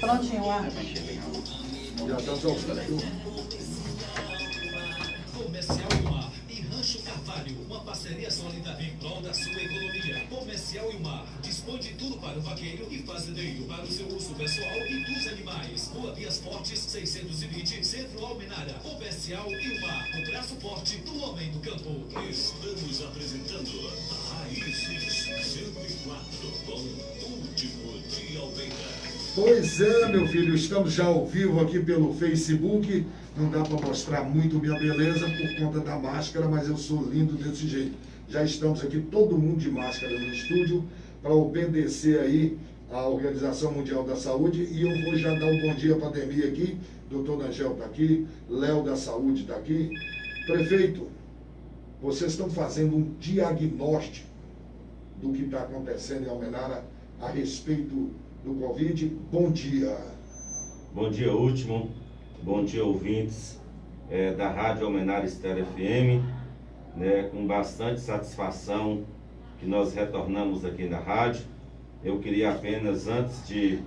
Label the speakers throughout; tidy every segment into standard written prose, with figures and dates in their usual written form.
Speaker 1: Prontinho, lá.
Speaker 2: Já estamos ao vivo.
Speaker 3: Comercial Ilmar e Rancho Carvalho, uma parceria sólida em prol da sua economia. Comercial Ilmar dispõe de tudo para o vaqueiro e fazendeiro, para o seu uso pessoal e dos animais. Rua Vias Fortes, 620, Centro Almenara. Comercial Ilmar, o braço forte do homem do campo. Estamos apresentando Raízes 104 com Último de Almeida.
Speaker 2: Pois é, meu filho, estamos já ao vivo aqui pelo Facebook. Não dá para mostrar muito minha beleza por conta da máscara, mas eu sou lindo desse jeito. Já estamos aqui, todo mundo de máscara no estúdio, para obedecer aí a Organização Mundial da Saúde. E eu vou já dar um bom dia para a Ademir aqui. Doutor Nangel está aqui, Léo da Saúde está aqui. Prefeito, vocês estão fazendo um diagnóstico do que está acontecendo em Almenara a respeito do Covid. Bom dia.
Speaker 4: Bom dia, Último. Bom dia, ouvintes da Rádio Almenara Estéreo FM. Com bastante satisfação que nós retornamos aqui na rádio. Eu queria apenas, antes de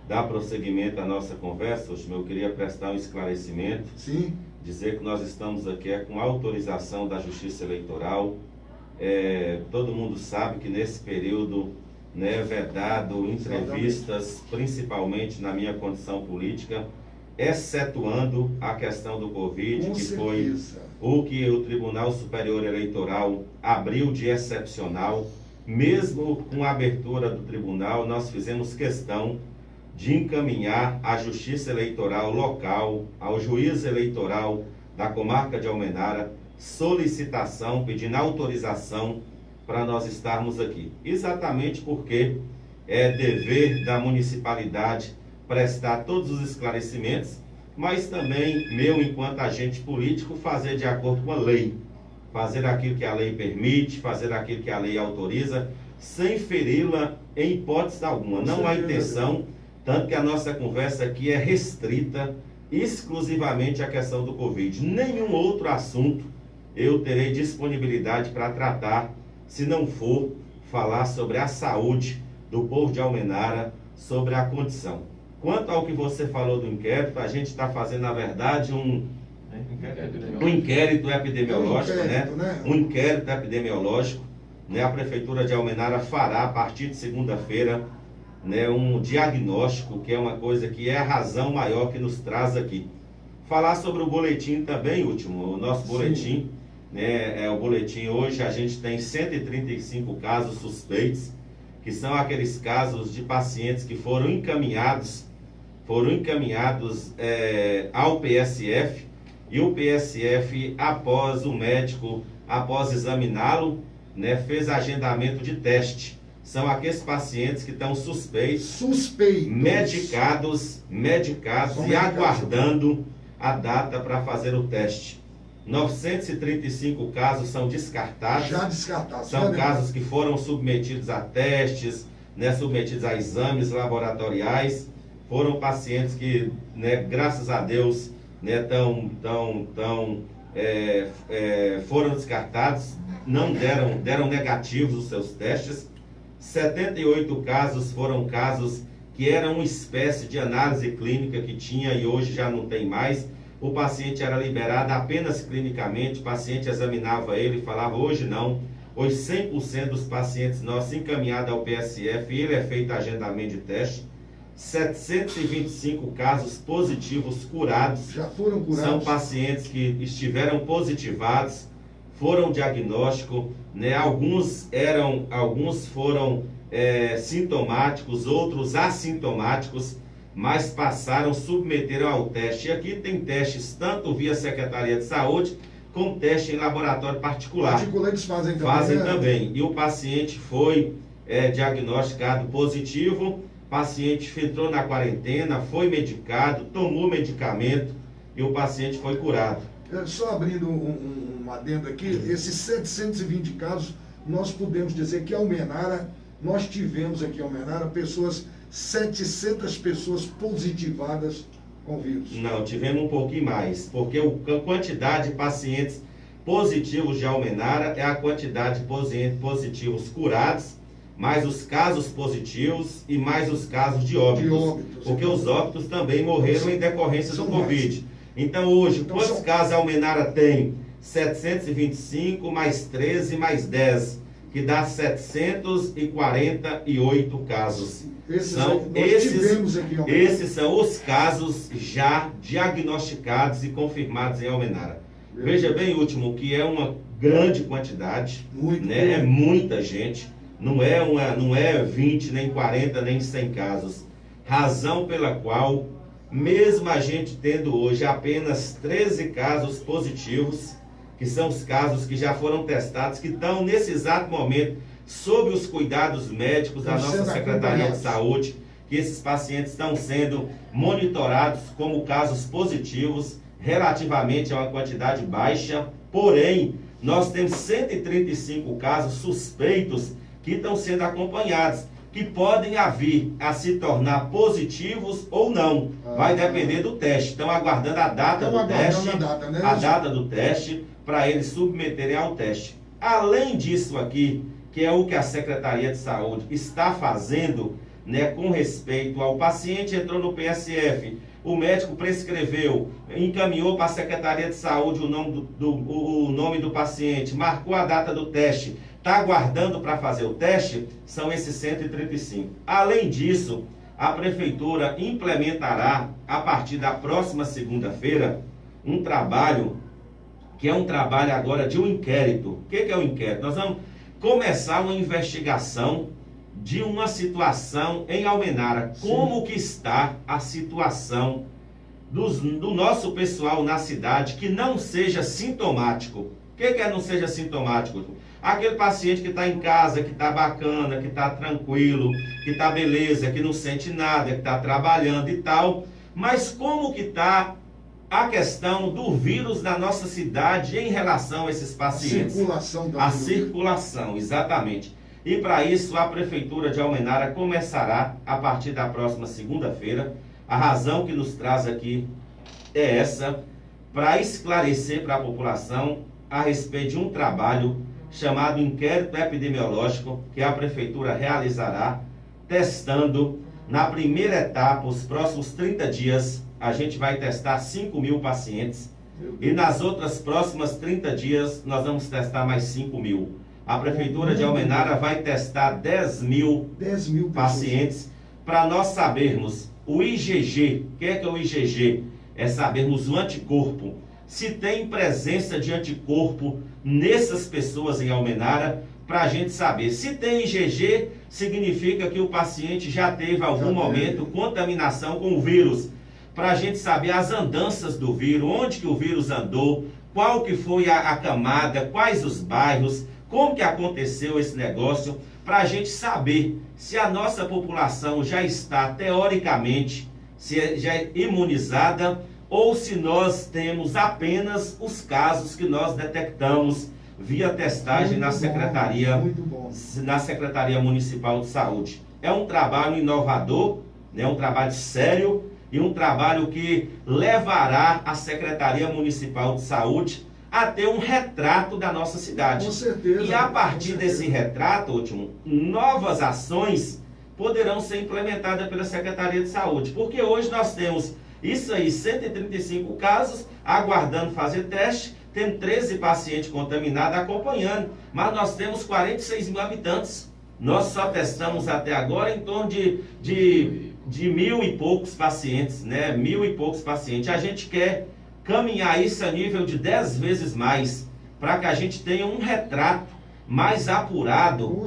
Speaker 4: dar prosseguimento à nossa conversa, Último, eu queria prestar um esclarecimento.
Speaker 2: Sim.
Speaker 4: Dizer que nós estamos aqui com autorização da Justiça Eleitoral. Todo mundo sabe que nesse período é vedado entrevistas, principalmente na minha condição política, excetuando a questão do Covid,
Speaker 2: Com
Speaker 4: que
Speaker 2: certeza.
Speaker 4: foi o que o Tribunal Superior Eleitoral abriu de excepcional. Mesmo com a abertura do tribunal, nós fizemos questão de encaminhar à Justiça Eleitoral local, ao juiz eleitoral da comarca de Almenara, solicitação, pedindo autorização para nós estarmos aqui. Exatamente porque é dever da municipalidade prestar todos os esclarecimentos, mas também meu, enquanto agente político, fazer de acordo com a lei, fazer aquilo que a lei permite, fazer aquilo que a lei autoriza, sem feri-la em hipótese alguma. Não há intenção, tanto que a nossa conversa aqui é restrita exclusivamente à questão do Covid. Nenhum outro assunto eu terei disponibilidade para tratar, se não for falar sobre a saúde do povo de Almenara, sobre a condição. Quanto ao que você falou do inquérito, a gente está fazendo, na verdade, um inquérito epidemiológico, Um inquérito epidemiológico, A Prefeitura de Almenara fará, a partir de segunda-feira, um diagnóstico, que é uma coisa que é a razão maior que nos traz aqui. Falar sobre o boletim também, Último, o nosso boletim, o boletim hoje, a gente tem 135 casos suspeitos, que são aqueles casos de pacientes que foram encaminhados ao PSF, e o PSF, após o médico, após examiná-lo, fez agendamento de teste. São aqueles pacientes que estão suspeitos, medicados e aguardando a data para fazer o teste. 935 casos são descartados.
Speaker 2: Já descartados.
Speaker 4: São casos que foram submetidos a testes, submetidos a exames laboratoriais. Foram pacientes que, graças a Deus, foram descartados, não deram negativos os seus testes. 78 casos foram casos que eram uma espécie de análise clínica que tinha e hoje já não tem mais. O paciente era liberado apenas clinicamente, o paciente examinava ele e falava, hoje não. Hoje 100% dos pacientes nossos encaminhados ao PSF, ele é feito agendamento de teste. 725 casos positivos curados.
Speaker 2: Já foram curados.
Speaker 4: São pacientes que estiveram positivados, foram diagnóstico, alguns foram sintomáticos, outros assintomáticos, mas passaram, submeteram ao teste. E aqui tem testes tanto via Secretaria de Saúde, como teste em laboratório particular.
Speaker 2: Particulares fazem também.
Speaker 4: Fazem também. E o paciente foi diagnosticado positivo, o paciente entrou na quarentena, foi medicado, tomou medicamento e o paciente foi curado.
Speaker 2: Só abrindo um adendo aqui, esses 720 casos, nós podemos dizer que Almenara, nós tivemos aqui em Almenara 700 pessoas positivadas com vírus.
Speaker 4: Não, tivemos um pouquinho mais, porque a quantidade de pacientes positivos de Almenara é a quantidade de positivos curados mais os casos positivos e mais os casos de óbitos. Porque os óbitos também morreram em decorrência do Covid. Então hoje, quantos casos a Almenara tem? 725 mais 13 mais 10, que dá 748 casos. Esses são os casos já diagnosticados e confirmados em Almenara. Veja bem, último, que é uma grande quantidade, né? É muita gente, não é 20, nem 40, nem 100 casos. Razão pela qual, mesmo a gente tendo hoje apenas 13 casos positivos, que são os casos que já foram testados, que estão nesse exato momento sob os cuidados médicos da nossa Secretaria de Saúde, que esses pacientes estão sendo monitorados como casos positivos, relativamente a uma quantidade baixa, porém, nós temos 135 casos suspeitos que estão sendo acompanhados, que podem vir a se tornar positivos ou não. Vai depender do teste. Estão aguardando a data do teste, a data do teste, para eles submeterem ao teste. Além disso aqui, que é o que a Secretaria de Saúde está fazendo, né, com respeito ao paciente, entrou no PSF, o médico prescreveu, encaminhou para a Secretaria de Saúde o nome do paciente, marcou a data do teste, está aguardando para fazer o teste, são esses 135. Além disso, a Prefeitura implementará, a partir da próxima segunda-feira, um trabalho, que é um trabalho agora de um inquérito. O que é o inquérito? Nós vamos começar uma investigação de uma situação em Almenara. Sim. Como que está a situação do nosso pessoal na cidade que não seja sintomático? O que é não seja sintomático? Aquele paciente que está em casa, que está bacana, que está tranquilo, que está beleza, que não sente nada, que está trabalhando e tal. Mas como que está a questão do vírus na nossa cidade em relação a esses pacientes? A circulação, exatamente. E para isso a Prefeitura de Almenara começará a partir da próxima segunda-feira. A razão que nos traz aqui é essa, para esclarecer para a população a respeito de um trabalho chamado Inquérito Epidemiológico, que a Prefeitura realizará, testando na primeira etapa, os próximos 30 dias, a gente vai testar 5.000 pacientes, e nas outras próximas 30 dias nós vamos testar mais 5.000. A Prefeitura de Almenara vai testar 10.000 pacientes, para nós sabermos o IgG. O que é o IgG? É sabermos o anticorpo, se tem presença de anticorpo nessas pessoas em Almenara, para a gente saber. Se tem IgG, significa que o paciente já teve algum momento contaminação com o vírus, para a gente saber as andanças do vírus, onde que o vírus andou, qual que foi a camada, quais os bairros, como que aconteceu esse negócio, para a gente saber se a nossa população já está, teoricamente, já é imunizada, ou se nós temos apenas os casos que nós detectamos via testagem na Secretaria Municipal de Saúde. É um trabalho inovador, né, um trabalho sério, e um trabalho que levará a Secretaria Municipal de Saúde a ter um retrato da nossa cidade.
Speaker 2: Com certeza.
Speaker 4: E a partir desse retrato, último, novas ações poderão ser implementadas pela Secretaria de Saúde. Porque hoje nós temos isso aí, 135 casos, aguardando fazer teste, temos 13 pacientes contaminados acompanhando, mas nós temos 46.000 habitantes. Nós só testamos até agora em torno de 1.000 e poucos pacientes, né? 1.000 e poucos pacientes. A gente quer caminhar isso a nível de 10 vezes mais, para que a gente tenha um retrato mais apurado,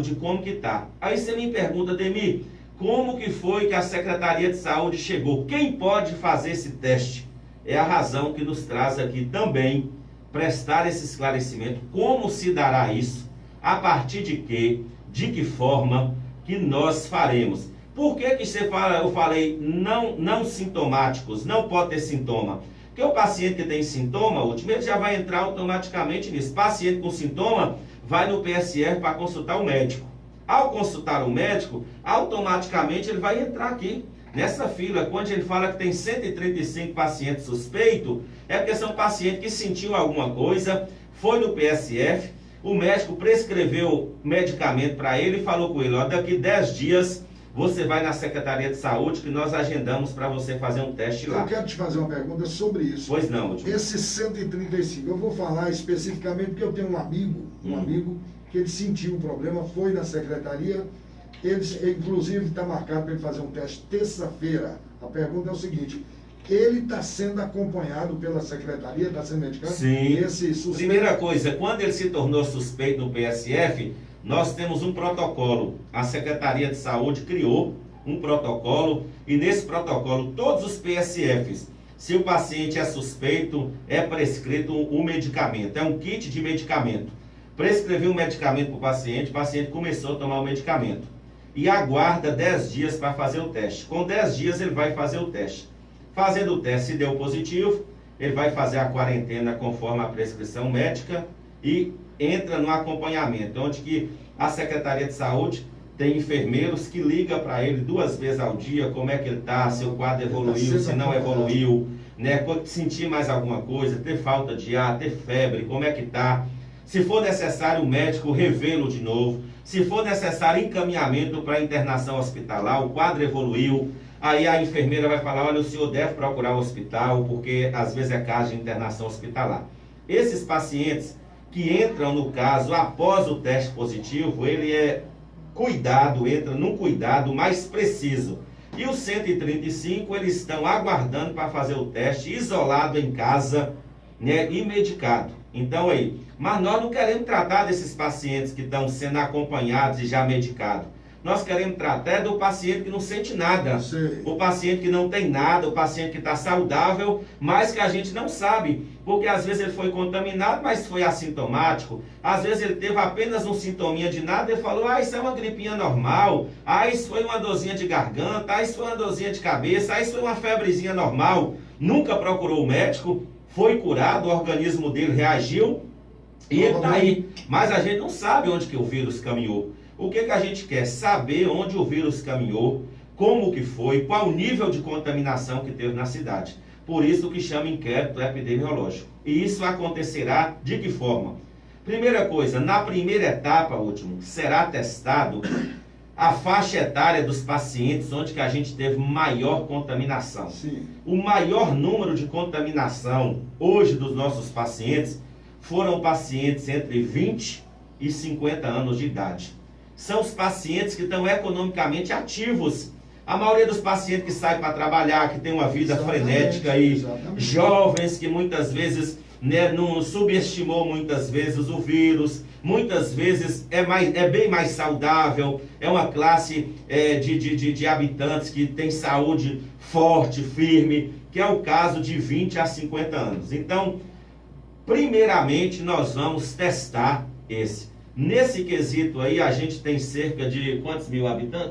Speaker 4: de como que está. Aí você me pergunta, Demir, como que foi que a Secretaria de Saúde chegou? Quem pode fazer esse teste? É a razão que nos traz aqui também prestar esse esclarecimento. Como se dará isso? A partir de quê? De que forma que nós faremos? Por que eu falei não sintomáticos, não pode ter sintoma? Porque o paciente que tem sintoma, ele já vai entrar automaticamente nisso. Paciente com sintoma vai no PSF para consultar o médico. Ao consultar o médico, automaticamente ele vai entrar aqui nessa fila. Quando ele fala que tem 135 pacientes suspeitos, é porque são pacientes que sentiu alguma coisa, foi no PSF, O médico prescreveu medicamento para ele e falou com ele, ó, daqui 10 dias você vai na Secretaria de Saúde que nós agendamos para você fazer um teste lá.
Speaker 2: Eu quero te fazer uma pergunta sobre isso.
Speaker 4: Pois não, Edmilson.
Speaker 2: Esse 135, eu vou falar especificamente porque eu tenho um amigo que ele sentiu um problema, foi na secretaria, ele inclusive está marcado para ele fazer um teste terça-feira. A pergunta é o seguinte, ele está sendo acompanhado pela secretaria, está sendo medicado?
Speaker 4: Sim.
Speaker 2: Esse suspeito...
Speaker 4: Primeira coisa, quando ele se tornou suspeito no PSF, nós temos um protocolo. A Secretaria de Saúde criou um protocolo e nesse protocolo todos os PSFs, se o paciente é suspeito, é prescrito um medicamento, é um kit de medicamento. Prescreveu um medicamento para o paciente começou a tomar o medicamento e aguarda 10 dias para fazer o teste. Com 10 dias ele vai fazer o teste. Fazendo o teste, se deu positivo, ele vai fazer a quarentena conforme a prescrição médica e entra no acompanhamento, onde que a Secretaria de Saúde tem enfermeiros que ligam para ele 2 vezes ao dia, como é que ele está, se o quadro evoluiu, se não evoluiu, né, sentir mais alguma coisa, ter falta de ar, ter febre, como é que está. Se for necessário o médico revê-lo de novo, se for necessário encaminhamento para internação hospitalar, o quadro evoluiu, aí a enfermeira vai falar, olha, o senhor deve procurar o hospital, porque às vezes é caso de internação hospitalar. Esses pacientes que entram no caso após o teste positivo, ele é cuidado, entra num cuidado mais preciso. E os 135, eles estão aguardando para fazer o teste, isolado em casa, né, e medicado. Então aí, mas nós não queremos tratar desses pacientes que estão sendo acompanhados e já medicados. Nós queremos tratar do paciente que não sente nada, o paciente que não tem nada, o paciente que está saudável, mas que a gente não sabe, porque às vezes ele foi contaminado, mas foi assintomático, às vezes ele teve apenas um sintominha de nada, ele falou, isso é uma gripinha normal, isso foi uma dorzinha de garganta, isso foi uma dorzinha de cabeça, isso foi uma febrezinha normal, nunca procurou o médico, foi curado, o organismo dele reagiu, e ele está aí, mas a gente não sabe onde que o vírus caminhou. O que a gente quer? Saber onde o vírus caminhou, como que foi, qual o nível de contaminação que teve na cidade. Por isso que chama inquérito epidemiológico. E isso acontecerá de que forma? Primeira coisa, na primeira etapa, será testado a faixa etária dos pacientes onde que a gente teve maior contaminação.
Speaker 2: Sim.
Speaker 4: O maior número de contaminação hoje dos nossos pacientes foram pacientes entre 20 e 50 anos de idade. São os pacientes que estão economicamente ativos. A maioria dos pacientes que saem para trabalhar, que tem uma vida frenética aí, jovens que muitas vezes, né, não subestimou muitas vezes o vírus, muitas vezes é bem mais saudável, é uma classe de habitantes que tem saúde forte, firme, que é o caso de 20 a 50 anos. Então, primeiramente nós vamos testar esse. Nesse quesito aí, a gente tem cerca de quantos mil habitantes?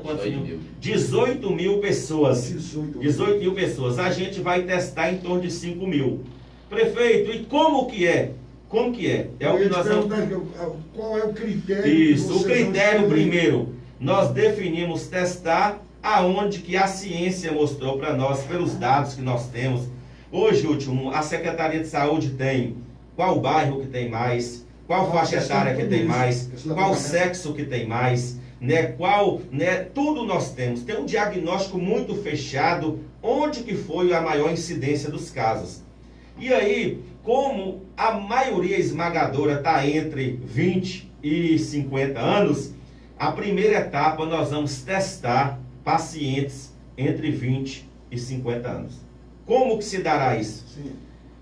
Speaker 4: 18 mil pessoas. 18 mil pessoas. A gente vai testar em torno de 5 mil. Prefeito, e como que é? Como que é? É o que nós vamos...
Speaker 2: Qual é o critério?
Speaker 4: Isso, o critério primeiro. Nós definimos testar aonde que a ciência mostrou para nós, pelos dados que nós temos. Hoje, a Secretaria de Saúde tem qual bairro que tem mais, qual faixa etária que tem mais, qual sexo que tem mais, né? Tudo nós temos. Tem um diagnóstico muito fechado, onde que foi a maior incidência dos casos. E aí, como a maioria esmagadora está entre 20 e 50 anos, a primeira etapa nós vamos testar pacientes entre 20 e 50 anos. Como que se dará isso?
Speaker 2: Sim.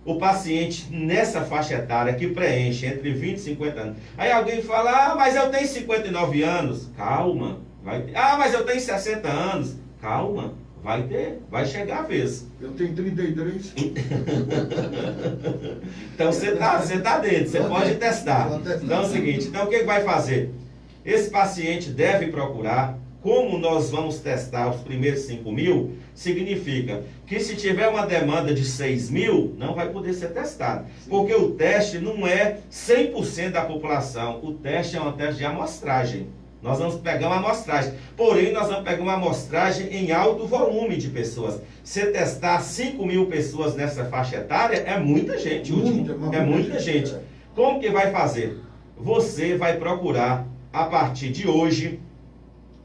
Speaker 4: O paciente nessa faixa etária que preenche entre 20 e 50 anos. Aí alguém fala, mas eu tenho 59 anos. Calma, vai ter. Mas eu tenho 60 anos. Calma, vai ter, vai chegar a vez.
Speaker 2: Eu tenho 33.
Speaker 4: Então você tá dentro, você pode testar. Então é o seguinte, então o que vai fazer? Esse paciente deve procurar. Como nós vamos testar os primeiros 5 mil, significa que se tiver uma demanda de 6 mil, não vai poder ser testado. Porque o teste não é 100% da população. O teste é um teste de amostragem. Nós vamos pegar uma amostragem. Porém, nós vamos pegar uma amostragem em alto volume de pessoas. Se testar 5 mil pessoas nessa faixa etária, é muita gente. É muita gente. Como que vai fazer? você vai procurar, a partir de hoje,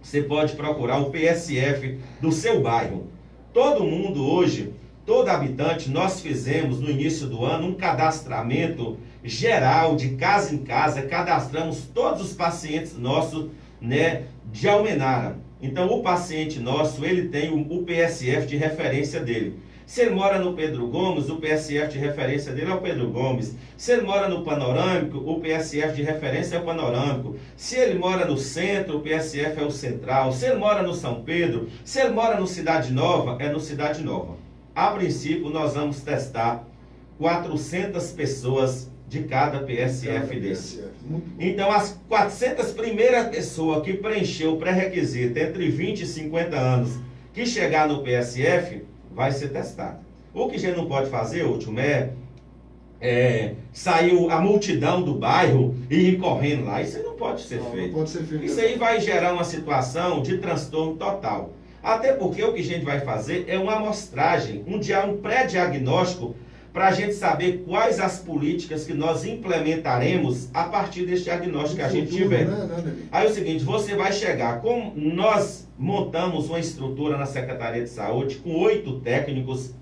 Speaker 4: você pode procurar o PSF do seu bairro. Todo mundo hoje, todo habitante, nós fizemos no início do ano um cadastramento geral de casa em casa, cadastramos todos os pacientes nossos, né, de Almenara. Então o paciente nosso, ele tem o PSF de referência dele. Se ele mora no Pedro Gomes, o PSF de referência dele é o Pedro Gomes. Se ele mora no Panorâmico, o PSF de referência é o Panorâmico. Se ele mora no centro, o PSF é o Central. Se ele mora no São Pedro, se ele mora no Cidade Nova, é no Cidade Nova. A princípio, nós vamos testar 400 pessoas de cada PSF desse. Então, as 400 primeiras pessoas que preencheu o pré-requisito entre 20 e 50 anos, que chegar no PSF, vai ser testado. O que a gente não pode fazer, último, sair a multidão do bairro e ir correndo lá. Isso aí não pode ser feito.
Speaker 2: Não pode ser feito.
Speaker 4: Isso aí vai gerar uma situação de transtorno total. Até porque o que a gente vai fazer é uma amostragem, um pré-diagnóstico, para a gente saber quais as políticas que nós implementaremos a partir desse diagnóstico que a gente tiver. Aí é o seguinte, você vai chegar, como nós montamos uma estrutura na Secretaria de Saúde com 8 técnicos,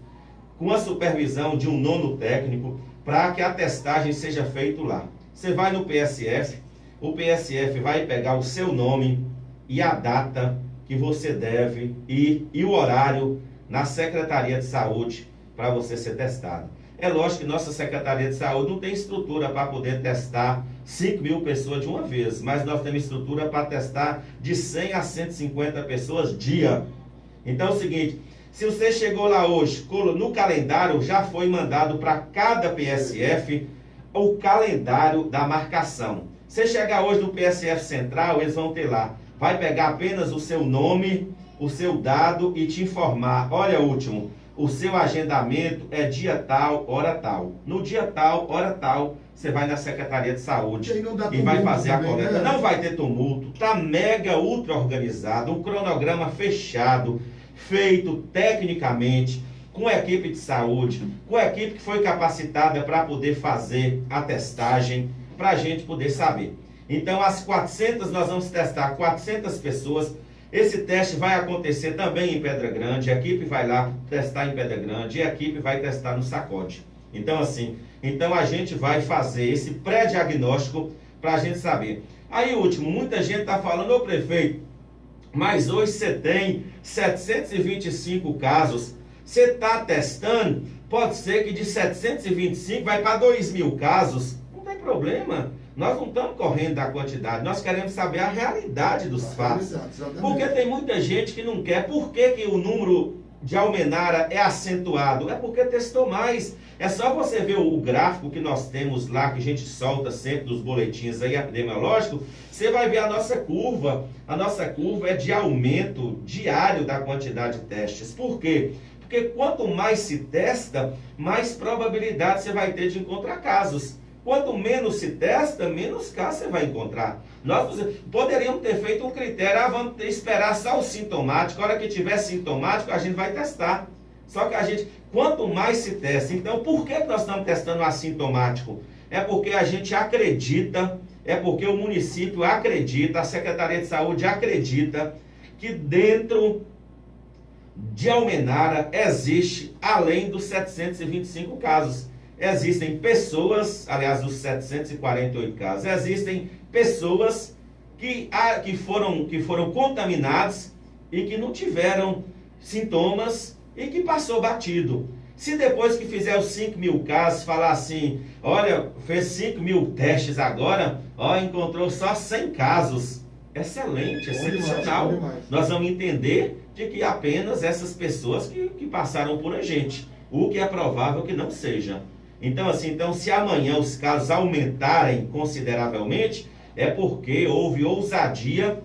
Speaker 4: com a supervisão de um 9º técnico, para que a testagem seja feita lá. Você vai no PSF, o PSF vai pegar o seu nome e a data que você deve ir e o horário na Secretaria de Saúde para você ser testado. É lógico que nossa Secretaria de Saúde não tem estrutura para poder testar 5.000 pessoas de uma vez, mas nós temos estrutura para testar de 100 a 150 pessoas dia. Então é o seguinte, se você chegou lá hoje, no calendário já foi mandado para cada PSF o calendário da marcação. Você chegar hoje no PSF Central, eles vão ter lá, vai pegar apenas o seu nome, o seu dado e te informar, olha, último, o seu agendamento é dia tal, hora tal. No dia tal, hora tal, você vai na Secretaria de Saúde e vai fazer a coleta. Não vai ter tumulto, está mega ultra organizado, um cronograma fechado, feito tecnicamente, com a equipe de saúde, com a equipe que foi capacitada para poder fazer a testagem, para a gente poder saber. Então, as 400, nós vamos testar 400 pessoas. Esse teste vai acontecer também em Pedra Grande, a equipe vai lá testar em Pedra Grande e a equipe vai testar no Sacode. Então, assim, a gente vai fazer esse pré-diagnóstico para a gente saber. Aí, último, muita gente está falando, ô prefeito, mas hoje você tem 725 casos, você está testando, pode ser que de 725 vai para 2.000 casos, não tem problema. Nós não estamos correndo da quantidade, nós queremos saber a realidade dos fatos. Porque tem muita gente que não quer. Por que o número de Almenara é acentuado? É porque testou mais. É só você ver o gráfico que nós temos lá, que a gente solta sempre dos boletins aí epidemiológicos, você vai ver a nossa curva. A nossa curva é de aumento diário da quantidade de testes. Por quê? Porque quanto mais se testa, mais probabilidade você vai ter de encontrar casos. Quanto menos se testa, menos casos você vai encontrar. Nós poderíamos ter feito um critério, vamos esperar só o sintomático, a hora que tiver sintomático, a gente vai testar. Só que quanto mais se testa, então por que nós estamos testando o assintomático? É porque a gente acredita, é porque o município acredita, a Secretaria de Saúde acredita que dentro de Almenara existe, além dos 725 casos, existem pessoas, aliás, dos 748 casos, existem pessoas que foram contaminadas e que não tiveram sintomas e que passou batido. Se depois que fizer os 5.000 casos, falar assim, olha, fez 5.000 testes agora, encontrou só 100 casos. Excelente, excepcional. Nós vamos entender de que apenas essas pessoas que passaram por a gente, o que é provável que não seja. Então, se amanhã os casos aumentarem consideravelmente, é porque houve ousadia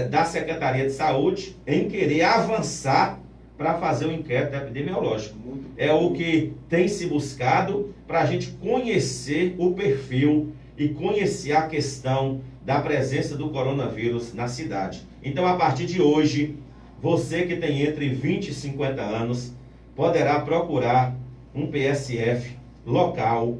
Speaker 4: da Secretaria de Saúde em querer avançar para fazer o inquérito epidemiológico. É o que tem se buscado para a gente conhecer o perfil e conhecer a questão da presença do coronavírus na cidade. Então, a partir de hoje, você que tem entre 20 e 50 anos, poderá procurar um PSF local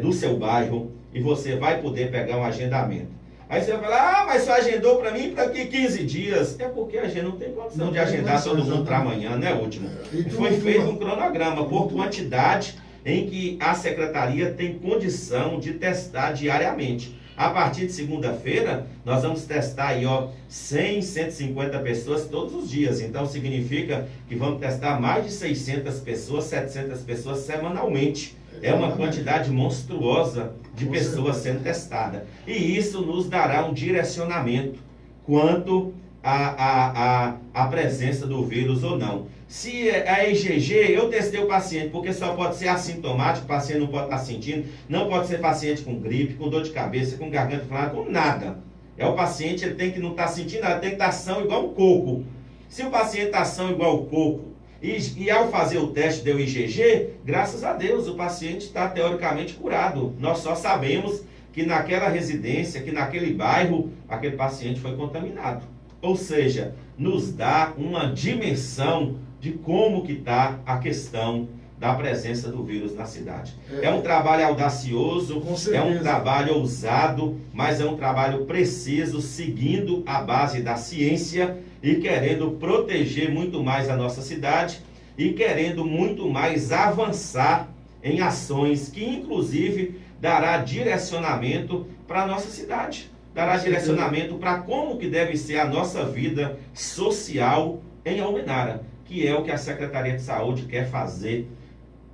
Speaker 4: do seu bairro e você vai poder pegar um agendamento. Aí você vai falar, mas você agendou para mim para daqui 15 dias. É porque a gente não tem condição de agendar todo mundo para amanhã, né, último? Foi feito um cronograma por quantidade em que a secretaria tem condição de testar diariamente. A partir de segunda-feira, nós vamos testar aí, 100, 150 pessoas todos os dias. Então, significa que vamos testar mais de 600 pessoas, 700 pessoas semanalmente. É uma quantidade monstruosa de pessoas sendo testadas. E isso nos dará um direcionamento quanto à presença do vírus ou não. Se a IgG, eu testei o paciente, porque só pode ser assintomático, o paciente não pode estar sentindo, não pode ser paciente com gripe, com dor de cabeça, com garganta inflamada, com nada. O paciente, ele tem que não estar sentindo nada, tem que estar são igual o coco. Se o paciente está são igual o coco, e ao fazer o teste deu IgG, graças a Deus, o paciente está teoricamente curado. Nós só sabemos que naquela residência, que naquele bairro, aquele paciente foi contaminado. Ou seja, nos dá uma dimensão de como que está a questão da presença do vírus na cidade. É um trabalho audacioso, é um trabalho ousado, mas é um trabalho preciso, seguindo a base da ciência e querendo proteger muito mais a nossa cidade e querendo muito mais avançar em ações que, inclusive, dará direcionamento para a nossa cidade. Dará direcionamento para como que deve ser a nossa vida social em Almenara, que é o que a Secretaria de Saúde quer fazer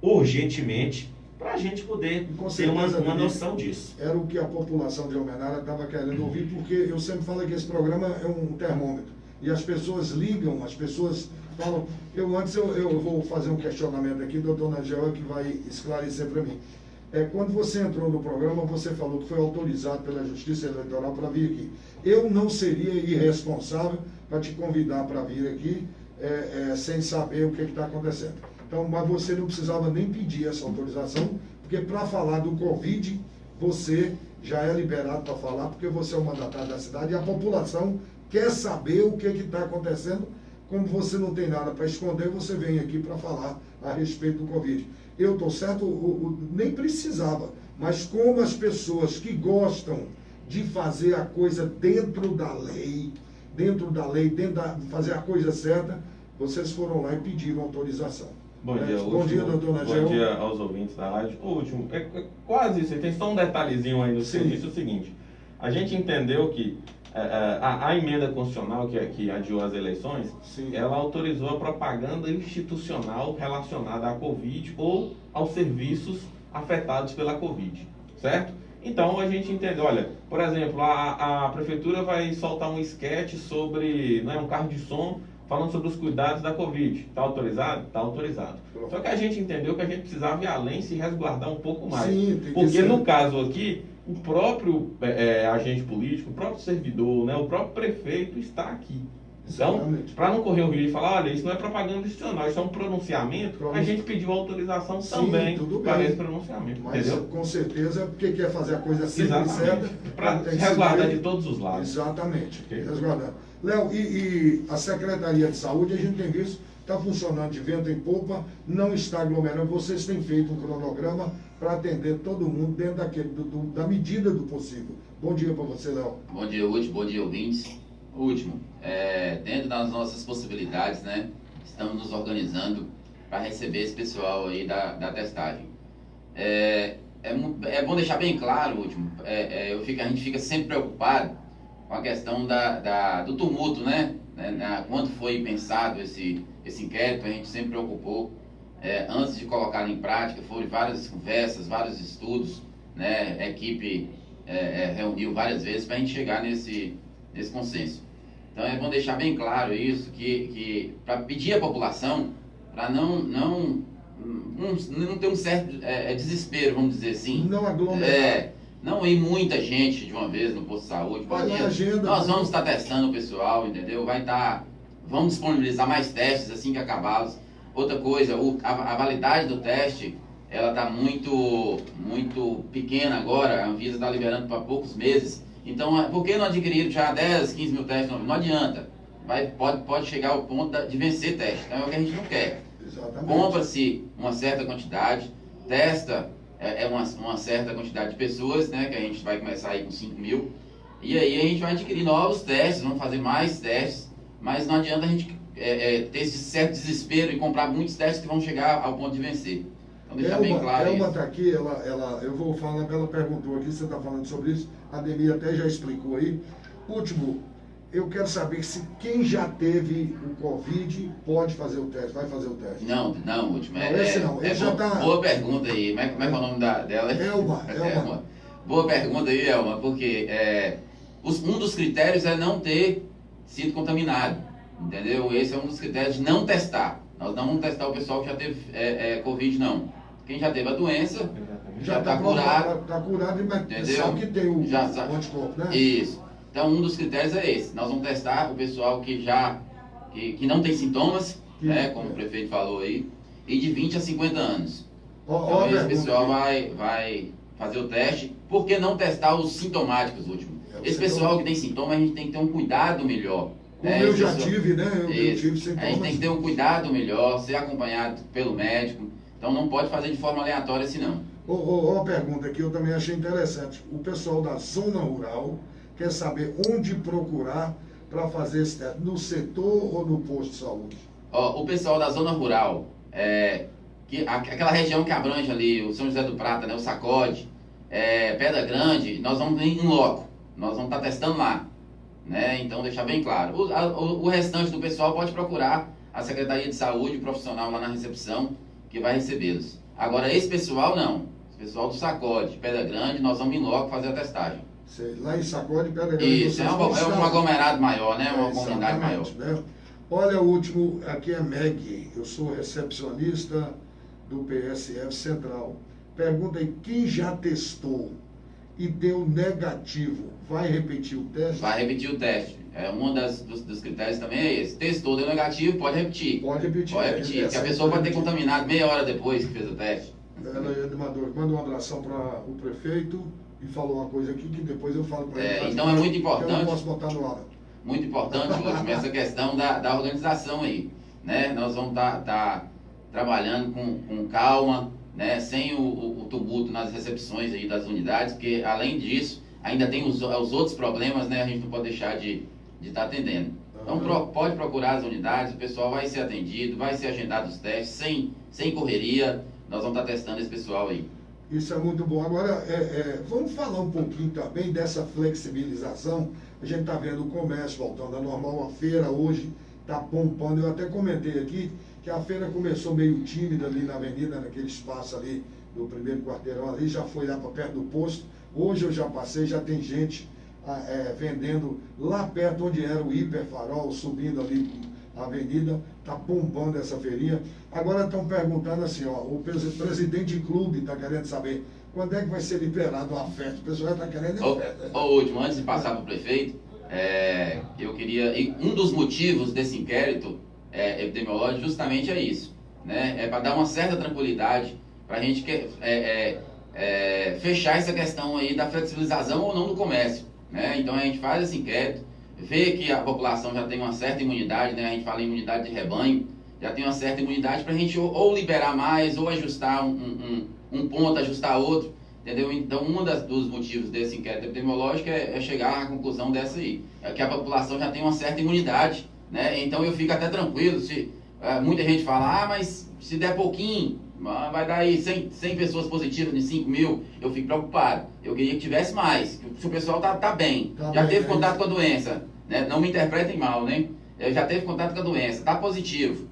Speaker 4: urgentemente para a gente poder ter uma noção disso.
Speaker 2: Era o que a população de Almenara estava querendo ouvir, porque eu sempre falo que esse programa é um termômetro. E as pessoas ligam, as pessoas falam... Eu vou fazer um questionamento aqui, doutor Nagel, que vai esclarecer para mim. Quando você entrou no programa, você falou que foi autorizado pela Justiça Eleitoral para vir aqui. Eu não seria irresponsável para te convidar para vir aqui sem saber o que está acontecendo. Então, mas você não precisava nem pedir essa autorização, porque para falar do Covid, você já é liberado para falar, porque você é o mandatário da cidade e a população quer saber o que está acontecendo. Como você não tem nada para esconder, você vem aqui para falar a respeito do Covid. Eu estou certo, nem precisava, mas como as pessoas que gostam de fazer a coisa dentro da lei, fazer a coisa certa, vocês foram lá e pediram autorização.
Speaker 1: Bom dia,
Speaker 2: Bom dia, doutor Nagel.
Speaker 1: Bom dia aos ouvintes da rádio. O último, quase isso, tem só um detalhezinho aí no serviço, é o seguinte, a gente entendeu que a emenda constitucional que adiou as eleições, ela autorizou a propaganda institucional relacionada à Covid ou aos serviços afetados pela Covid, certo? Então a gente entendeu, olha, por exemplo, a prefeitura vai soltar um esquete sobre um carro de som falando sobre os cuidados da Covid. Está autorizado? Está autorizado. Só que a gente entendeu que a gente precisava ir além e se resguardar um pouco mais. Porque no caso aqui, o próprio agente político, o próprio servidor, o próprio prefeito está aqui. Então, para não correr o risco de falar, olha, isso não é propaganda institucional, isso é um pronunciamento, a gente pediu autorização também para esse pronunciamento.
Speaker 2: Mas
Speaker 1: entendeu?
Speaker 2: Com certeza, porque quer fazer a coisa sempre certa.
Speaker 1: Para resguardar de todos os lados.
Speaker 2: Exatamente, resguardando. Léo, e a Secretaria de Saúde, a gente tem visto, está funcionando de vento em popa, não está aglomerando. Vocês têm feito um cronograma para atender todo mundo dentro da medida do possível. Bom dia para você, Léo.
Speaker 5: Bom dia, Último. Bom dia, ouvintes. Último, dentro das nossas possibilidades, estamos nos organizando para receber esse pessoal aí da testagem. É bom deixar bem claro, Último, a gente fica sempre preocupado com a questão do tumulto, quando foi pensado esse inquérito, a gente sempre preocupou, antes de colocar em prática, foram várias conversas, vários estudos, a equipe reuniu várias vezes para a gente chegar nesse consenso. Então é bom deixar bem claro isso, que para pedir à população, para não ter um certo desespero, vamos dizer assim.
Speaker 2: Não aglomerar.
Speaker 5: Não ir muita gente de uma vez no posto de saúde. Nós vamos estar testando o pessoal, entendeu? Vamos disponibilizar mais testes assim que acabá-los. Outra coisa, a validade do teste, ela está muito pequena agora, a Anvisa está liberando para poucos meses. Então, por que não adquirir já 10, 15 mil testes? Não adianta. Pode chegar ao ponto de vencer teste. Então é o que a gente não quer.
Speaker 2: Exatamente.
Speaker 5: Compra-se uma certa quantidade, testa uma certa quantidade de pessoas, né, que a gente vai começar aí com 5 mil, e aí a gente vai adquirir novos testes, vamos fazer mais testes, mas não adianta a gente ter esse certo desespero e comprar muitos testes que vão chegar ao ponto de vencer. Então deixar bem claro
Speaker 2: Elma
Speaker 5: isso.
Speaker 2: está aqui, eu vou falar, ela perguntou aqui, você está falando sobre isso, a Ademir até já explicou aí. Último, eu quero saber se quem já teve o Covid pode fazer o teste, vai fazer o teste.
Speaker 5: Não, último.
Speaker 2: Esse não, esse já tá...
Speaker 5: Boa pergunta aí. Como é que é o nome dela?
Speaker 2: Elma.
Speaker 5: Boa pergunta aí, Elma, porque um dos critérios é não ter sido contaminado, entendeu? Esse é um dos critérios de não testar. Nós não vamos testar o pessoal que já teve Covid, não. Quem já teve a doença, já está curado.
Speaker 2: Está curado, mas
Speaker 5: entendeu?
Speaker 2: sabe que tem o
Speaker 5: anticorpo, né? Isso. Então, um dos critérios é esse. Nós vamos testar o pessoal que não tem sintomas, né, como o prefeito falou aí, e de 20 a 50 anos. Então, esse pessoal vai fazer o teste. Por que não testar os sintomáticos, último? Esse pessoal que tem sintoma, a gente tem que ter um cuidado melhor.
Speaker 2: Como eu já tive, né? Eu tive sintomas.
Speaker 5: A gente tem que ter um cuidado melhor, ser acompanhado pelo médico. Então, não pode fazer de forma aleatória assim, não.
Speaker 2: Uma pergunta que eu também achei interessante. O pessoal da zona rural quer saber onde procurar para fazer esse teste, no setor ou no posto de saúde?
Speaker 5: O pessoal da zona rural, aquela região que abrange ali, o São José do Prata, né, o Sacode, Pedra Grande, nós vamos em loco, nós vamos estar testando lá, né? Então deixar bem claro. O restante do pessoal pode procurar a Secretaria de Saúde, o profissional lá na recepção, que vai recebê-los. Agora esse pessoal não, esse pessoal do Sacode, Pedra Grande, nós vamos em loco fazer a testagem.
Speaker 2: Lá em Sacode, Pedra Grande.
Speaker 5: Isso, é um aglomerado maior, né? Uma comunidade maior.
Speaker 2: Né? Olha, o último, aqui é Meg, eu sou recepcionista do PSF Central. Pergunta aí, quem já testou e deu negativo, vai repetir o teste?
Speaker 5: Vai repetir o teste. Um dos critérios também é esse. Testou, deu negativo, pode repetir.
Speaker 2: Pode repetir.
Speaker 5: Porque a pessoa pode ter contaminado meia hora depois que fez o teste.
Speaker 2: Animador, manda um abração para o prefeito e falou uma coisa aqui que depois eu falo para ele.
Speaker 5: Então é muito importante.
Speaker 2: Eu não posso botar no ar.
Speaker 5: Muito importante, último, essa questão da organização aí, né? Nós vamos estar trabalhando com calma, né? Sem o tumulto nas recepções aí das unidades, porque além disso, ainda tem os outros problemas, né? A gente não pode deixar de estar atendendo. Então pode procurar as unidades, o pessoal vai ser atendido, vai ser agendado os testes, sem correria, nós vamos estar testando esse pessoal aí.
Speaker 2: Isso é muito bom. Agora, vamos falar um pouquinho também dessa flexibilização. A gente está vendo o comércio voltando ao normal, a feira hoje está pompando. Eu até comentei aqui que a feira começou meio tímida ali na avenida, naquele espaço ali do primeiro quarteirão ali, já foi lá para perto do posto. Hoje eu já passei, já tem gente vendendo lá perto onde era o Hiperfarol, subindo ali a avenida, está bombando essa feirinha. Agora estão perguntando assim, o presidente do clube está querendo saber quando é que vai ser liberado uma festa. O pessoal está querendo festa.
Speaker 5: Último, antes de passar para o prefeito, eu queria... E um dos motivos desse inquérito epidemiológico justamente é isso, né? É para dar uma certa tranquilidade para a gente fechar essa questão aí da flexibilização ou não do comércio, né? Então a gente faz esse inquérito, vê que a população já tem uma certa imunidade, né? A gente fala em imunidade de rebanho, já tem uma certa imunidade para a gente ou liberar mais, ou ajustar um ponto, ajustar outro, entendeu? Então, dos motivos desse inquérito epidemiológico é chegar à conclusão dessa aí, é que a população já tem uma certa imunidade, né? Então, eu fico até tranquilo, se muita gente fala, mas se der pouquinho, vai dar aí 100 pessoas positivas de 5 mil, eu fico preocupado. Eu queria que tivesse mais, se o pessoal tá bem, já teve contato com a doença, né? Não me interpretem mal, né? Já teve contato com a doença, tá positivo,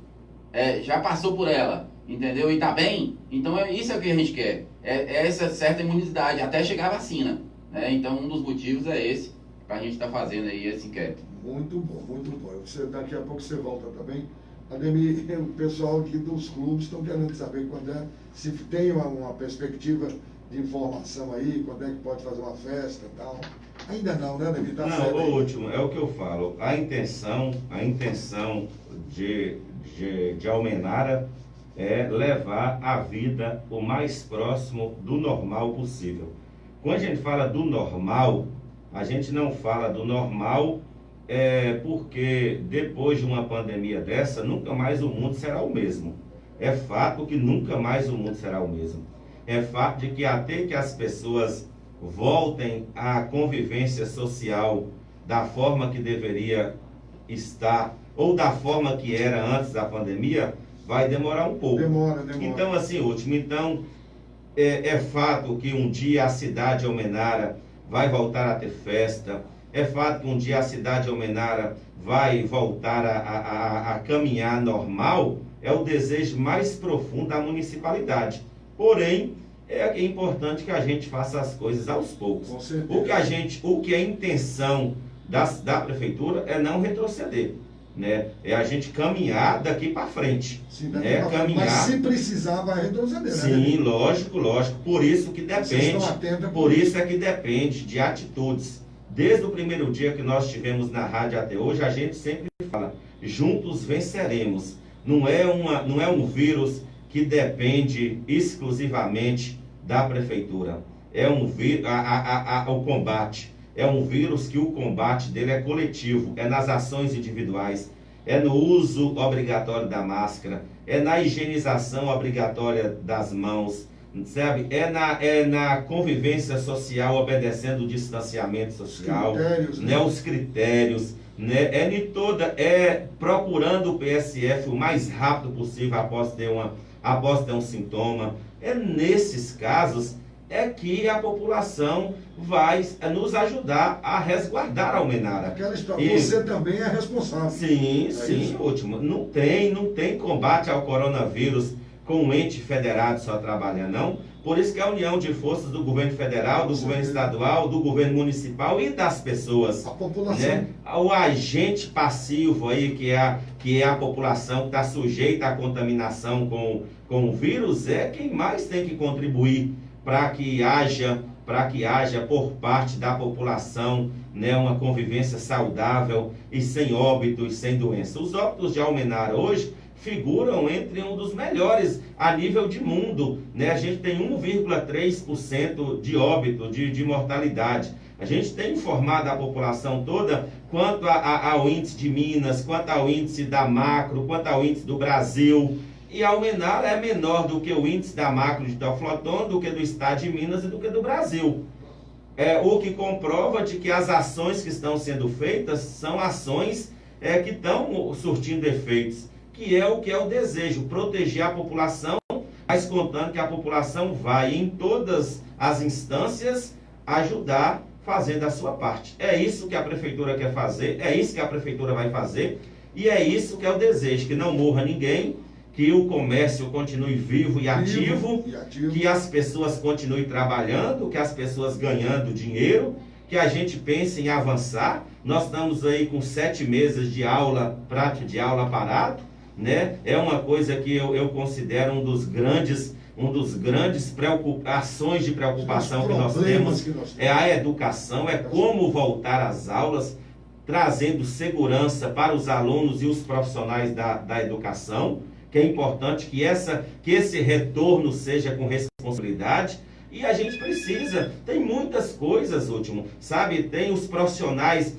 Speaker 5: já passou por ela, entendeu? E tá bem, então isso é o que a gente quer, essa certa imunidade, até chegar a vacina, né? Então um dos motivos é esse, pra gente estar fazendo aí esse inquérito.
Speaker 2: Muito bom, muito bom. Daqui a pouco você volta também. Ademir, o pessoal aqui dos clubes estão querendo saber se tem uma perspectiva de informação aí, quando é que pode fazer uma festa e tal. Ainda não, né, Ademir? Tá certo.
Speaker 4: O último, é o que eu falo, a intenção de Almenara é levar a vida o mais próximo do normal possível. Quando a gente fala do normal, a gente não fala do normal porque depois de uma pandemia dessa, nunca mais o mundo será o mesmo. É fato que nunca mais o mundo será o mesmo. é fato de que até que as pessoas voltem à convivência social da forma que deveria estar, ou da forma que era antes da pandemia, vai demorar um pouco.
Speaker 2: Demora.
Speaker 4: Então, assim, último, é fato que um dia a cidade de Almenara vai voltar a ter festa, é fato que um dia a cidade de Almenara vai voltar a caminhar normal, é o desejo mais profundo da municipalidade. Porém, é importante que a gente faça as coisas aos poucos.
Speaker 2: Com certeza.
Speaker 4: O que é a intenção da prefeitura é não retroceder, né? É a gente caminhar daqui para frente.
Speaker 2: Sim,
Speaker 4: né? Caminhar.
Speaker 2: Mas se precisar, vai retroceder.
Speaker 4: Sim,
Speaker 2: né?
Speaker 4: lógico. Por isso que depende. Por isso é que depende de atitudes. Desde o primeiro dia que nós tivemos na rádio até hoje, a gente sempre fala: juntos venceremos. Não é um vírus que depende exclusivamente da prefeitura. É um vírus, o combate. É um vírus que o combate dele é coletivo, é nas ações individuais, é no uso obrigatório da máscara, é na higienização obrigatória das mãos, sabe? É na convivência social, obedecendo o distanciamento social, os critérios, né? É procurando o PSF o mais rápido possível após ter um sintoma. É nesses casos que a população vai nos ajudar a resguardar a Almenara.
Speaker 2: Aquela história, você também é responsável.
Speaker 4: Sim, último. Não tem combate ao coronavírus com um ente federado só trabalhando, não. Por isso que a união de forças do governo federal, do governo estadual, do governo municipal e das pessoas.
Speaker 2: A população.
Speaker 4: Né? O agente passivo aí, que é a população que está sujeita à contaminação com o vírus, é quem mais tem que contribuir para que haja por parte da população, né, uma convivência saudável e sem óbitos, sem doença. Os óbitos de Almenara hoje figuram entre um dos melhores a nível de mundo, né? A gente tem 1,3% de óbito, de mortalidade. A gente tem informado a população toda quanto ao índice de Minas, quanto ao índice da Macro, quanto ao índice do Brasil. E Almenara é menor do que o índice da Macro de Teoflotone, do que do estado de Minas e do que do Brasil. O que comprova de que as ações que estão sendo feitas são ações que estão surtindo efeitos, que é o desejo, proteger a população, mas contando que a população vai em todas as instâncias ajudar, fazendo a sua parte. É isso que a prefeitura quer fazer, é isso que a prefeitura vai fazer, e é isso que é o desejo, que não morra ninguém, que o comércio continue vivo e ativo, que as pessoas continuem trabalhando, que as pessoas ganhando dinheiro, que a gente pense em avançar. Nós estamos aí com 7 meses de aula, prática de aula parado, né? É uma coisa que eu considero um dos grandes ações de preocupação que nós temos. É a educação, é como voltar às aulas, trazendo segurança para os alunos e os profissionais da educação, que é importante que esse retorno seja com responsabilidade. E a gente precisa, tem muitas coisas, último, sabe? Tem os profissionais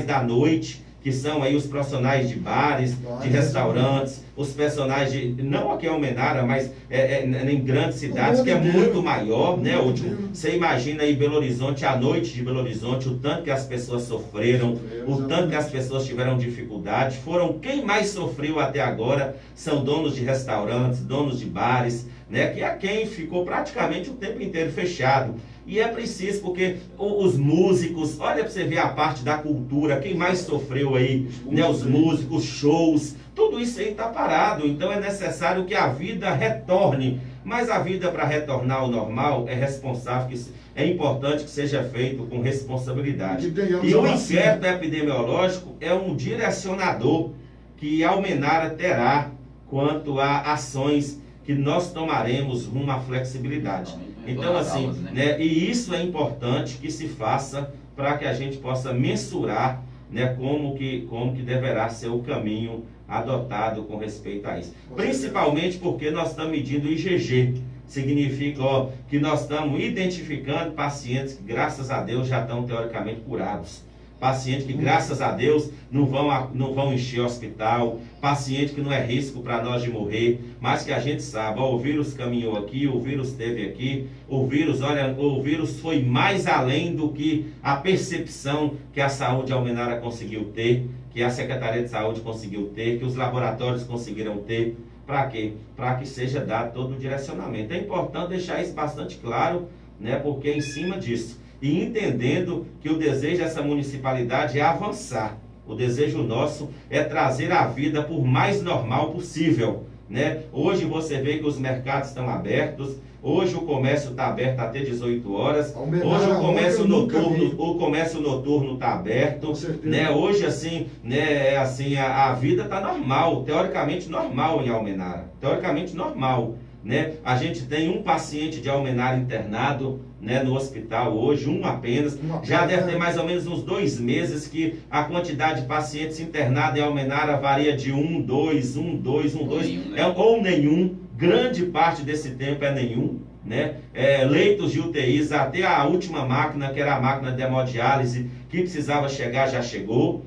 Speaker 4: da noite, que são aí os profissionais de bares, de restaurantes, os profissionais não aqui em Almenara, mas em grandes cidades, que é muito maior, né, último? Você imagina aí Belo Horizonte, a noite de Belo Horizonte, o tanto que as pessoas sofreram, o tanto que as pessoas tiveram dificuldade. Quem mais sofreu até agora são donos de restaurantes, donos de bares, né, que é quem ficou praticamente o tempo inteiro fechado. E é preciso, porque os músicos, olha para você ver a parte da cultura, quem mais sofreu aí, né, os músicos, shows, tudo isso aí está parado. Então é necessário que a vida retorne. Mas a vida, para retornar ao normal, é importante que seja feito com responsabilidade. E o inquérito epidemiológico é um direcionador que Almenara terá quanto a ações que nós tomaremos rumo à flexibilidade. Então, assim, né, e isso é importante que se faça para que a gente possa mensurar, né, como que deverá ser o caminho adotado com respeito a isso. Principalmente porque nós estamos medindo o IgG. Significa que nós estamos identificando pacientes que, graças a Deus, já estão teoricamente curados. paciente que, graças a Deus, não vão encher o hospital, paciente que não é risco para nós de morrer, mas que a gente sabe, ó, o vírus caminhou aqui, o vírus esteve aqui, o vírus foi mais além do que a percepção que a saúde almenara conseguiu ter, que a Secretaria de Saúde conseguiu ter, que os laboratórios conseguiram ter. Para quê? Para que seja dado todo o direcionamento. É importante deixar isso bastante claro, né? Porque é em cima disso. E entendendo que o desejo dessa municipalidade é avançar. O desejo nosso é trazer a vida por mais normal possível, né? Hoje você vê que os mercados estão abertos, hoje o comércio está aberto até 18 horas, hoje o comércio noturno está aberto, né? Hoje assim, né, a vida está normal, teoricamente normal em Almenara, teoricamente normal, né? A gente tem um paciente de Almenara internado, né, no hospital hoje, um apenas. Já deve ter mais ou menos uns 2 meses que a quantidade de pacientes internados em Almenara varia de 1, 2, ou nenhum. Grande parte desse tempo é nenhum, né? Leitos de UTIs, até a última máquina, que era a máquina de hemodiálise, que precisava chegar, já chegou.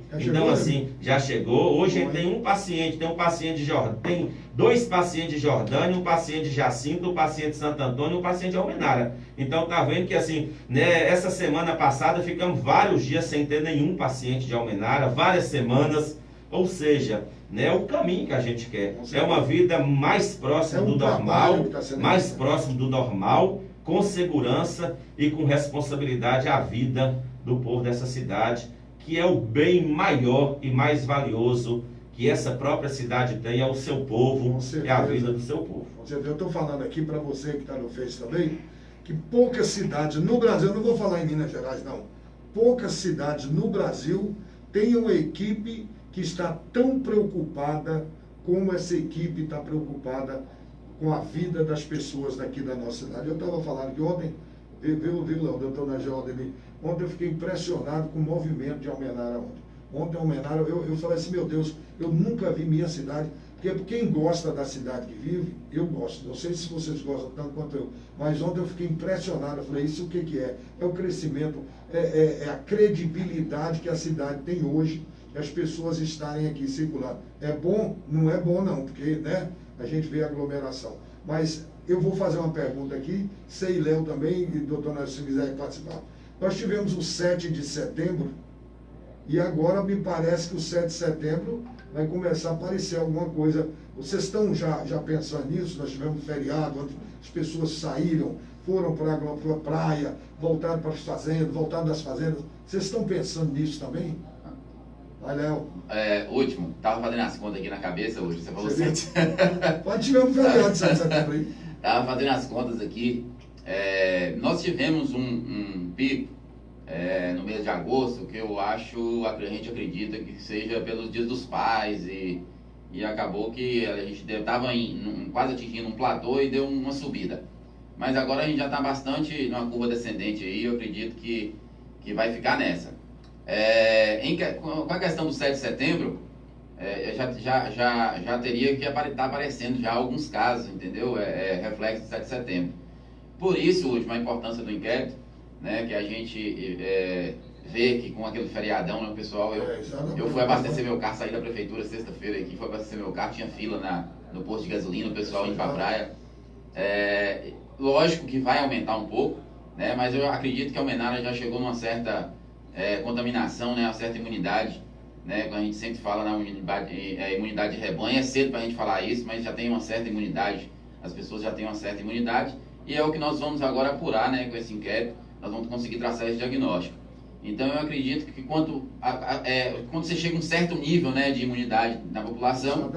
Speaker 4: Já chegou. Hoje a gente tem um paciente de Jordânia, tem 2 pacientes de Jordânia, um paciente de Jacinto, um paciente de Santo Antônio e um paciente de Almenara. Então tá vendo que assim, né, essa semana passada ficamos vários dias sem ter nenhum paciente de Almenara, várias semanas, ou seja, né, o caminho que a gente quer. É uma vida mais próxima do normal, mais próximo do normal, com segurança e com responsabilidade à vida do povo dessa cidade, que é o bem maior e mais valioso que essa própria cidade tem, é o seu povo, é a vida do seu povo.
Speaker 2: Eu estou falando aqui para você que está no Face também, que poucas cidades no Brasil, eu não vou falar em Minas Gerais não, poucas cidades no Brasil têm uma equipe que está tão preocupada como essa equipe está preocupada com a vida das pessoas daqui da nossa cidade. Eu estava falando que ontem, viu, o doutor Najel ali, ontem eu fiquei impressionado com o movimento de Almenara ontem. Ontem Almenara, eu falei assim, meu Deus, eu nunca vi minha cidade, porque quem gosta da cidade que vive, eu gosto, não sei se vocês gostam tanto quanto eu, mas ontem eu fiquei impressionado, eu falei, isso o que é? É o crescimento, é a credibilidade que a cidade tem hoje, as pessoas estarem aqui circulando. É bom? Não é bom não, porque, né, a gente vê a aglomeração. Mas eu vou fazer uma pergunta aqui, Sei Léo também, e doutor Nelson, se quiser participar. Nós tivemos o 7 de setembro, e agora me parece que o 7 de setembro vai começar a aparecer alguma coisa. Vocês estão já pensando nisso? Nós tivemos feriado, onde as pessoas saíram, foram para a praia, voltaram para as fazendas, voltaram das fazendas. Vocês estão pensando nisso também? Vai, Léo.
Speaker 5: Último, estava fazendo as contas aqui na cabeça hoje, você falou 7.
Speaker 2: Pode tiver um feriado de 7 de setembro aí.
Speaker 5: Estava fazendo as contas aqui. Nós tivemos um pico no mês de agosto, que a gente acredita que seja pelos dias dos pais, e acabou que a gente estava quase atingindo um platô e deu uma subida. Mas agora a gente já está bastante numa curva descendente aí, eu acredito que vai ficar nessa. Com a questão do 7 de setembro, já teria que estar aparecendo já alguns casos, entendeu? Reflexo do 7 de setembro. Por isso, a importância do inquérito, né, que a gente vê que com aquele feriadão, né, pessoal, eu fui abastecer meu carro, saí da prefeitura sexta-feira aqui, fui abastecer meu carro, tinha fila no posto de gasolina, o pessoal indo para a praia. Lógico que vai aumentar um pouco, né, mas eu acredito que a Almenara já chegou numa certa contaminação, né, uma certa imunidade, né, quando a gente sempre fala na imunidade de rebanho, é cedo para a gente falar isso, mas já tem uma certa imunidade, as pessoas já têm uma certa imunidade, e é o que nós vamos agora apurar, né, com esse inquérito, nós vamos conseguir traçar esse diagnóstico. Então eu acredito que quando você chega a um certo nível, né, de imunidade na população,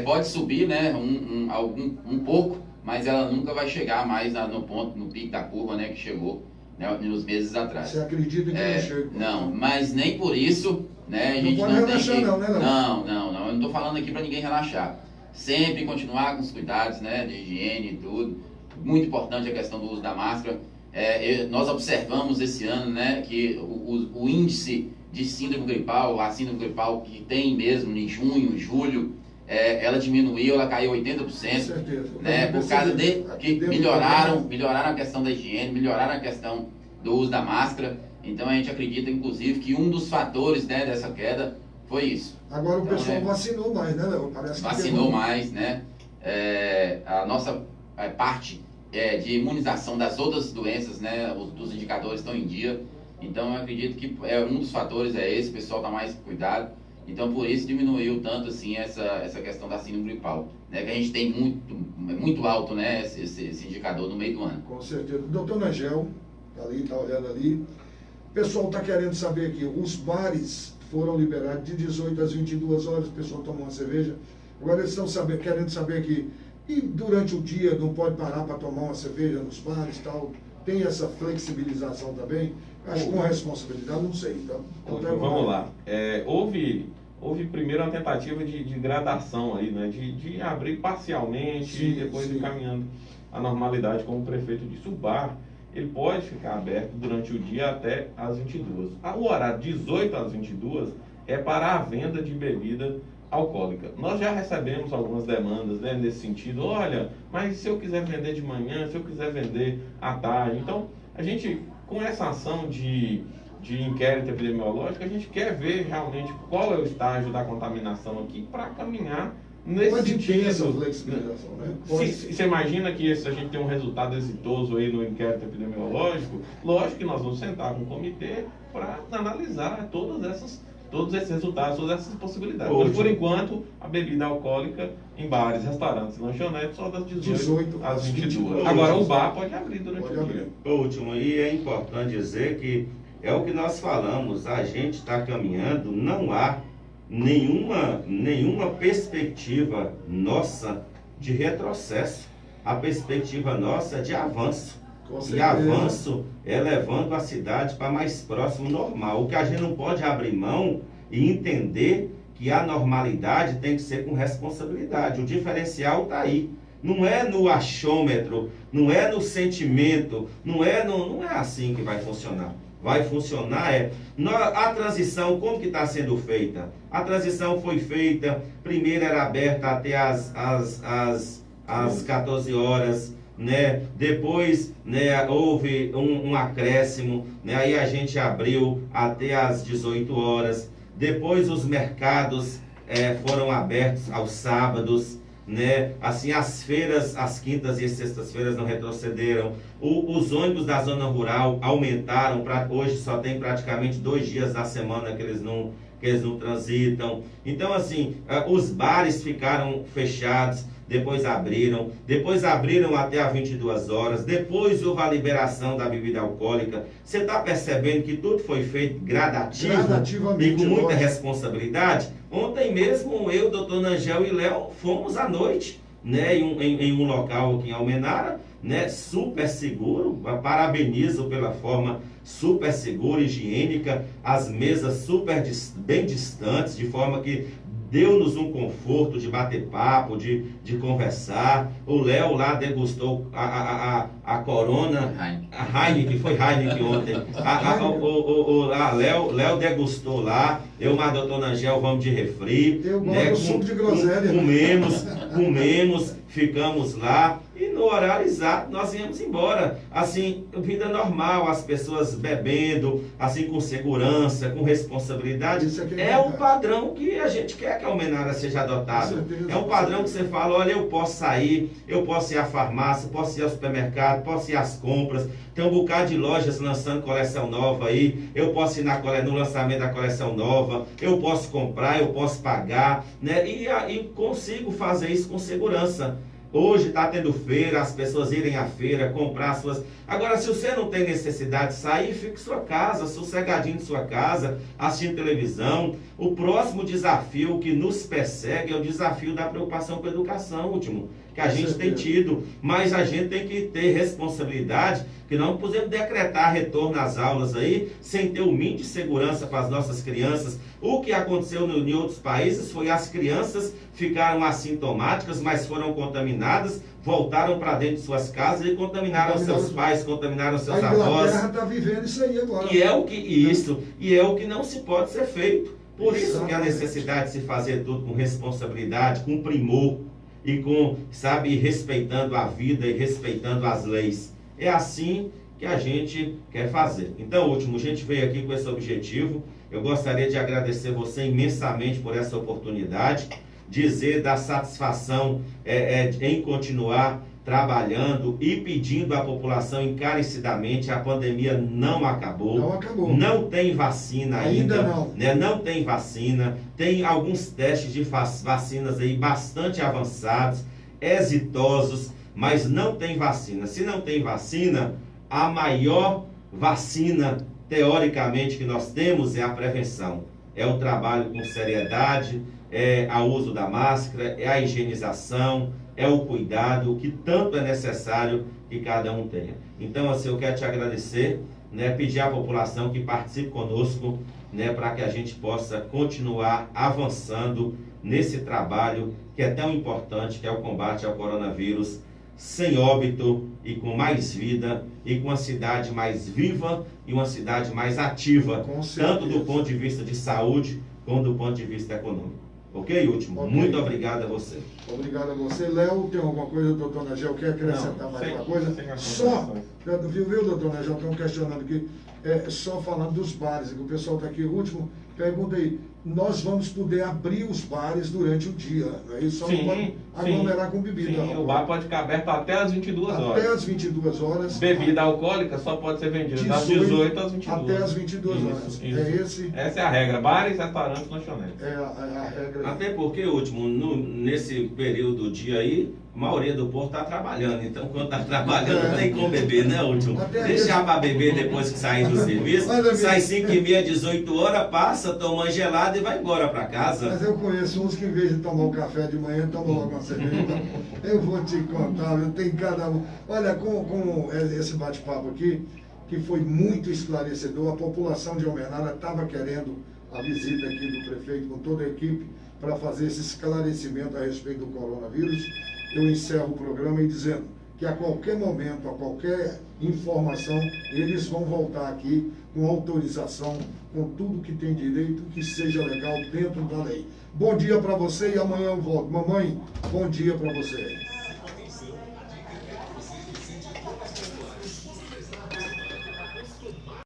Speaker 5: pode subir, né, um pouco, mas ela nunca vai chegar mais no pico da curva, né, que chegou, né, nos meses atrás.
Speaker 2: Você acredita que não chega?
Speaker 5: Não, mas nem por isso, né, a gente
Speaker 2: não pode relaxar
Speaker 5: tem que...
Speaker 2: não, né, Léo?
Speaker 5: Não, eu não estou falando aqui para ninguém relaxar. Sempre continuar com os cuidados, né, de higiene e tudo. Muito importante a questão do uso da máscara. Nós observamos esse ano, né, que o índice de síndrome gripal, a síndrome gripal que tem mesmo em junho, julho, ela diminuiu, ela caiu 80%. Com
Speaker 2: certeza.
Speaker 5: Né, por causa de que melhoraram a questão da higiene, melhoraram a questão do uso da máscara. Então a gente acredita, inclusive, que um dos fatores, né, dessa queda foi isso.
Speaker 2: Agora o
Speaker 5: Então,
Speaker 2: pessoal vacinou mais, né, Léo? Parece que
Speaker 5: vacinou mais, né? A nossa parte de imunização das outras doenças, né? Os indicadores estão em dia. Então eu acredito que um dos fatores é esse, o pessoal está mais cuidado. Então por isso diminuiu tanto assim essa questão da síndrome gripal, né? Que a gente tem muito alto, né? Esse indicador no meio do ano.
Speaker 2: Com certeza. Doutor Nangel, está olhando ali. O pessoal está querendo saber aqui, os bares foram liberados de 18 às 22 horas, o pessoal tomou uma cerveja. Agora eles estão querendo saber aqui, e durante o dia não pode parar para tomar uma cerveja nos bares e tal? Tem essa flexibilização também? Acho que com responsabilidade, não sei. Então,
Speaker 1: vamos lá. Houve primeiro uma tentativa de gradação aí, né? De abrir parcialmente e depois ir caminhando a normalidade, como o prefeito disse. O bar, ele pode ficar aberto durante o dia até às 22. O horário 18 às 22 é para a venda de bebida alcoólica. Nós já recebemos algumas demandas, né, nesse sentido. Olha, mas se eu quiser vender de manhã, se eu quiser vender à tarde. Então, a gente, com essa ação de inquérito epidemiológico, a gente quer ver realmente qual é o estágio da contaminação aqui para caminhar nesse sentido.
Speaker 2: Essa flexibilização, né?
Speaker 1: Você imagina que a gente tem um resultado exitoso aí no inquérito epidemiológico? Lógico que nós vamos sentar com o comitê para analisar todos esses resultados, todas essas possibilidades. Mas, por enquanto, a bebida alcoólica em bares, restaurantes, lanchonetes, só das 18 às 22. Agora, o bar pode abrir durante o dia.
Speaker 4: Último, e é importante dizer que é o que nós falamos, a gente está caminhando, não há nenhuma perspectiva nossa de retrocesso. A perspectiva nossa é de avanço. E avanço é levando a cidade para mais próximo normal. O que a gente não pode abrir mão e entender que a normalidade tem que ser com responsabilidade. O diferencial está aí. Não é no achômetro, não é no sentimento, não é assim que vai funcionar. Vai funcionar a transição, como que está sendo feita? A transição foi feita, primeiro era aberta até às 14 horas, né? Depois, né, houve um acréscimo, né? Aí a gente abriu até às 18 horas. Depois os mercados foram abertos aos sábados, né? Assim, as feiras, as quintas e sextas-feiras não retrocederam. Os ônibus da zona rural aumentaram, hoje só tem praticamente 2 dias da semana que eles não transitam. Então, assim, os bares ficaram fechados, depois abriram até às 22 horas, depois houve a liberação da bebida alcoólica. Você está percebendo que tudo foi feito gradativamente e com muita responsabilidade? Ontem mesmo eu, doutor Nangel e Léo fomos à noite, né, em um local aqui em Almenara, né, super seguro. Parabenizo pela forma super segura, higiênica, as mesas super bem distantes, de forma que deu-nos um conforto de bater papo, de conversar. O Léo lá degustou a Corona, a Heineken, foi Heineken ontem. Léo degustou lá. Eu e a doutora Nangel vamos de refri.
Speaker 2: Eu gosto do suco de groselha.
Speaker 4: Comemos, ficamos lá. E no horário exato nós íamos embora. Assim, vida normal, as pessoas bebendo, assim, com segurança, com responsabilidade. É o padrão que a gente quer que a Almenara seja adotado. É um padrão que você fala, olha, eu posso sair, eu posso ir à farmácia, posso ir ao supermercado, posso ir às compras. Tem um bocado de lojas lançando coleção nova aí. Eu posso ir no lançamento da coleção nova. Eu posso comprar, eu posso pagar, né? E consigo fazer isso com segurança. Hoje está tendo feira, as pessoas irem à feira, comprar suas... Agora, se você não tem necessidade de sair, fique em sua casa, sossegadinho em sua casa, assistindo televisão. O próximo desafio que nos persegue é o desafio da preocupação com a educação, último, que a gente tem tido. Mas a gente tem que ter responsabilidade, que não podemos decretar retorno às aulas aí, sem ter o mínimo de segurança para as nossas crianças. O que aconteceu em outros países foi as crianças ficaram assintomáticas, mas foram contaminadas, voltaram para dentro de suas casas e contaminaram seus pais, contaminaram seus avós.
Speaker 2: A Inglaterra está vivendo isso aí agora.
Speaker 4: E é o que não se pode ser feito. Por isso que a necessidade de se fazer tudo com responsabilidade, com primor e com, sabe, respeitando a vida e respeitando as leis. É assim que a gente quer fazer. Então, último, a gente veio aqui com esse objetivo. Eu gostaria de agradecer você imensamente por essa oportunidade, dizer da satisfação em continuar trabalhando e pedindo à população encarecidamente. A pandemia não acabou.
Speaker 2: Não acabou.
Speaker 4: Não tem vacina
Speaker 2: Ainda
Speaker 4: ainda.
Speaker 2: não.
Speaker 4: Né? Não tem vacina. Tem alguns testes de vacinas aí bastante avançados, exitosos, mas não tem vacina. Se não tem vacina, a maior vacina, teoricamente, que nós temos é a prevenção. É o trabalho com seriedade, é o uso da máscara, é a higienização, é o cuidado, que tanto é necessário que cada um tenha. Então, assim, eu quero te agradecer, né, pedir à população que participe conosco, né, para que a gente possa continuar avançando nesse trabalho que é tão importante, que é o combate ao coronavírus, sem óbito e com mais vida, e com uma cidade mais viva e uma cidade mais ativa, tanto do ponto de vista de saúde, como do ponto de vista econômico. Ok, último?
Speaker 2: Okay.
Speaker 4: Muito obrigado a você.
Speaker 2: Obrigado a você. Léo, tem alguma coisa, doutor Nagel, quer acrescentar mais alguma coisa? Só, viu, doutor Nagel, estão questionando aqui, só falando dos bares, que o pessoal está aqui, último, pergunta aí, nós vamos poder abrir os bares durante o dia, não é isso? Só não pode aglomerar com bebida.
Speaker 1: Sim, o bar pode ficar aberto até as 22 horas.
Speaker 2: Até as 22 horas.
Speaker 1: Bebida alcoólica só pode ser vendida das 18 às 22.
Speaker 2: Até as 22 horas.
Speaker 1: Isso. Essa é a regra. Bares, restaurantes, lanchonetes.
Speaker 2: É a regra.
Speaker 4: Até porque, último, nesse período do dia aí, a maioria do povo está trabalhando. Então, quando está trabalhando, não tem como beber, né, último? Deixar para beber depois que sair do serviço. Sai 5h30, 18 horas, passa, toma gelado e vai embora para casa.
Speaker 2: Mas eu conheço uns que, em vez de tomar um café de manhã, tomam logo uma cerveja. Eu vou te contar, eu tenho cada um. Olha, com esse bate-papo aqui, que foi muito esclarecedor, a população de Almenara estava querendo a visita aqui do prefeito com toda a equipe para fazer esse esclarecimento a respeito do coronavírus. Eu encerro o programa e dizendo que a qualquer momento, a qualquer informação, eles vão voltar aqui com autorização, com tudo que tem direito, que seja legal dentro da lei. Bom dia para você e amanhã eu volto. Mamãe, bom dia para você.